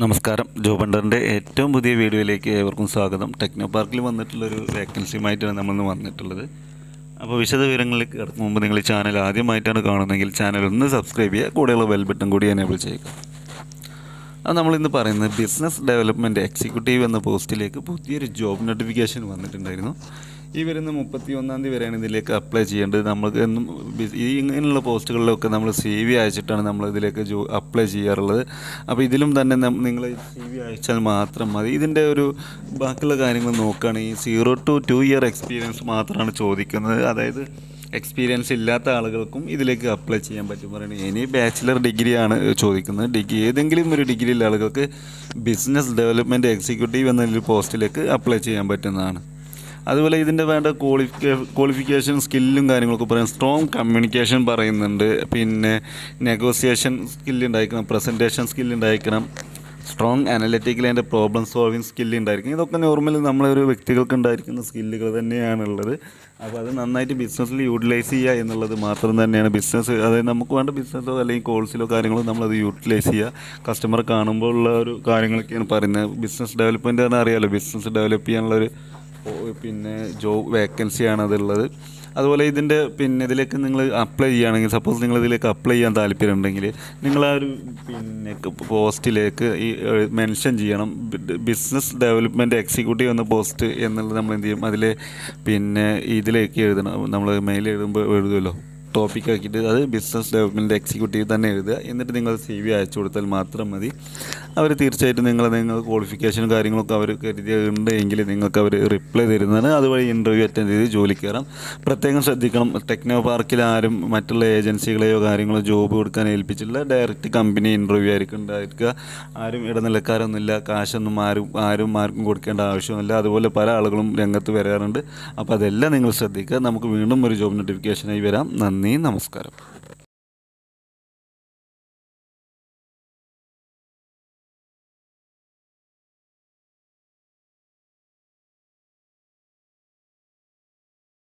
നമസ്കാരം. ജോബ് ഹണ്ടറിൻ്റെ ഏറ്റവും പുതിയ വീഡിയോയിലേക്ക് ഏവർക്കും സ്വാഗതം. ടെക്നോ പാർക്കിൽ വന്നിട്ടുള്ളൊരു വേക്കൻസിയുമായിട്ടാണ് നമ്മളിന്ന് വന്നിട്ടുള്ളത്. അപ്പോൾ വിശദ വിവരങ്ങളിലേക്ക് കിടക്കും മുമ്പ് നിങ്ങൾ ഈ ചാനൽ ആദ്യമായിട്ടാണ് കാണുന്നതെങ്കിൽ ചാനൽ ഒന്ന് സബ്സ്ക്രൈബ് ചെയ്യുക, കൂടെയുള്ള ബെൽ ബട്ടൺ കൂടി എനേബിൾ ചെയ്യുക. അത് നമ്മളിന്ന് പറയുന്നത് ബിസിനസ് ഡെവലപ്മെൻറ്റ് എക്സിക്യൂട്ടീവ് എന്ന പോസ്റ്റിലേക്ക് പുതിയൊരു ജോബ് നോട്ടിഫിക്കേഷൻ വന്നിട്ടുണ്ടായിരുന്നു. ഈ വരുന്ന 31-ാം തീയതി വരെയാണ് ഇതിലേക്ക് അപ്ലൈ ചെയ്യേണ്ടത്. നമുക്ക് എന്നും ഇങ്ങനെയുള്ള പോസ്റ്റുകളിലൊക്കെ നമ്മൾ CV അയച്ചിട്ടാണ് നമ്മൾ ഇതിലേക്ക് അപ്ലൈ ചെയ്യാറുള്ളത്. അപ്പോൾ ഇതിലും തന്നെ നിങ്ങൾ CV അയച്ചാൽ മാത്രം മതി. ഇതിൻ്റെ ഒരു ബാക്കിയുള്ള കാര്യങ്ങൾ നോക്കുകയാണെങ്കിൽ 0 to 2 ഇയർ എക്സ്പീരിയൻസ് മാത്രമാണ് ചോദിക്കുന്നത്. അതായത് എക്സ്പീരിയൻസ് ഇല്ലാത്ത ആളുകൾക്കും ഇതിലേക്ക് അപ്ലൈ ചെയ്യാൻ പറ്റും. പറയുന്നത് ഇനി ബാച്ചിലർ ഡിഗ്രിയാണ് ചോദിക്കുന്നത്. ഏതെങ്കിലും ഒരു ഡിഗ്രിയുള്ള ആളുകൾക്ക് ബിസിനസ് ഡെവലപ്മെൻറ്റ് എക്സിക്യൂട്ടീവ് എന്നൊരു പോസ്റ്റിലേക്ക് അപ്ലൈ ചെയ്യാൻ പറ്റുന്നതാണ്. അതുപോലെ ഇതിൻ്റെ വേണ്ട ക്വാളിഫിക്കേഷൻ സ്കില്ലും കാര്യങ്ങളൊക്കെ പറയാം. സ്ട്രോങ് കമ്മ്യൂണിക്കേഷൻ പറയുന്നുണ്ട്, പിന്നെ നെഗോസിയേഷൻ സ്കില്ലുണ്ടായിരിക്കണം, പ്രസൻറ്റേഷൻ സ്കില്ലുണ്ടായിരിക്കണം, strong analytical and problem solving skill ഉണ്ടായിരിക്കും. ഇതൊക്കെ നോർമലി നമ്മളൊരു വ്യക്തികൾക്ക് ഉണ്ടായിരിക്കുന്ന സ്കില്ലുകൾ തന്നെയാണുള്ളത്. അപ്പോൾ അത് നന്നായിട്ട് ബിസിനസ്സിൽ യൂട്ടിലൈസ് ചെയ്യുക എന്നുള്ളത് മാത്രം തന്നെയാണ് ബിസിനസ്. അതായത് നമുക്ക് വേണ്ട ബിസിനസ്സോ അല്ലെങ്കിൽ കോഴ്സിലോ കാര്യങ്ങളോ നമ്മളത് യൂട്ടിലൈസ് ചെയ്യുക. കസ്റ്റമർ കാണുമ്പോൾ ഉള്ള ഒരു കാര്യങ്ങളൊക്കെയാണ് പറയുന്നത്. ബിസിനസ് ഡെവലപ്മെൻറ്റ് പറഞ്ഞാൽ അറിയാമല്ലോ, ബിസിനസ് ഡെവലപ്പ് ചെയ്യാനുള്ളൊരു ജോബ് വേക്കൻസിയാണ് അതുള്ളത്. അതുപോലെ ഇതിലേക്ക് നിങ്ങൾ അപ്ലൈ ചെയ്യുകയാണെങ്കിൽ, സപ്പോസ് നിങ്ങൾ ഇതിലേക്ക് അപ്ലൈ ചെയ്യാൻ താല്പര്യമുണ്ടെങ്കിൽ നിങ്ങൾ ആ ഒരു പോസ്റ്റിലേക്ക് ഈ മെൻഷൻ ചെയ്യണം ബിസിനസ് ഡെവലപ്മെൻറ്റ് എക്സിക്യൂട്ടീവ് എന്ന പോസ്റ്റ് എന്നുള്ളത്. നമ്മൾ എന്ത് ചെയ്യും, ഇതിലേക്ക് എഴുതണം. നമ്മൾ മെയിൽ എഴുതുമല്ലോ ടോപ്പിക് ആക്കിയിട്ട്, അത് ബിസിനസ് ഡെവലപ്മെൻറ്റ് എക്സിക്യൂട്ടീവ് തന്നെ എഴുതുക. എന്നിട്ട് നിങ്ങൾ CV അയച്ചു കൊടുത്താൽ മാത്രം മതി. അവർ തീർച്ചയായിട്ടും നിങ്ങൾ ക്വാളിഫിക്കേഷനും കാര്യങ്ങളൊക്കെ അവർ കരുതിയുണ്ട് എങ്കിൽ നിങ്ങൾക്ക് അവർ റിപ്ലൈ തരുന്നതാണ്. അതുവഴി ഇൻ്റർവ്യൂ അറ്റൻഡ് ചെയ്ത് ജോലിക്ക് പ്രത്യേകം ശ്രദ്ധിക്കണം. ടെക്നോ പാർക്കിൽ ആരും മറ്റുള്ള ഏജൻസികളെയോ കാര്യങ്ങളോ ജോബ് കൊടുക്കാൻ ഏൽപ്പിച്ചില്ല. ഡയറക്റ്റ് കമ്പനി ഇൻ്റർവ്യൂ ആയിരിക്കും ഉണ്ടായിരിക്കുക. ആരും ഇടനിലക്കാരൊന്നുമില്ല. കാശൊന്നും ആർക്കും കൊടുക്കേണ്ട ആവശ്യമില്ല. അതുപോലെ പല ആളുകളും രംഗത്ത് വരാറുണ്ട്. അപ്പോൾ അതെല്ലാം നിങ്ങൾ ശ്രദ്ധിക്കുക. നമുക്ക് വീണ്ടും ഒരു ജോബ് നോട്ടിഫിക്കേഷനായി വരാം. നന്ദി, നമസ്കാരം.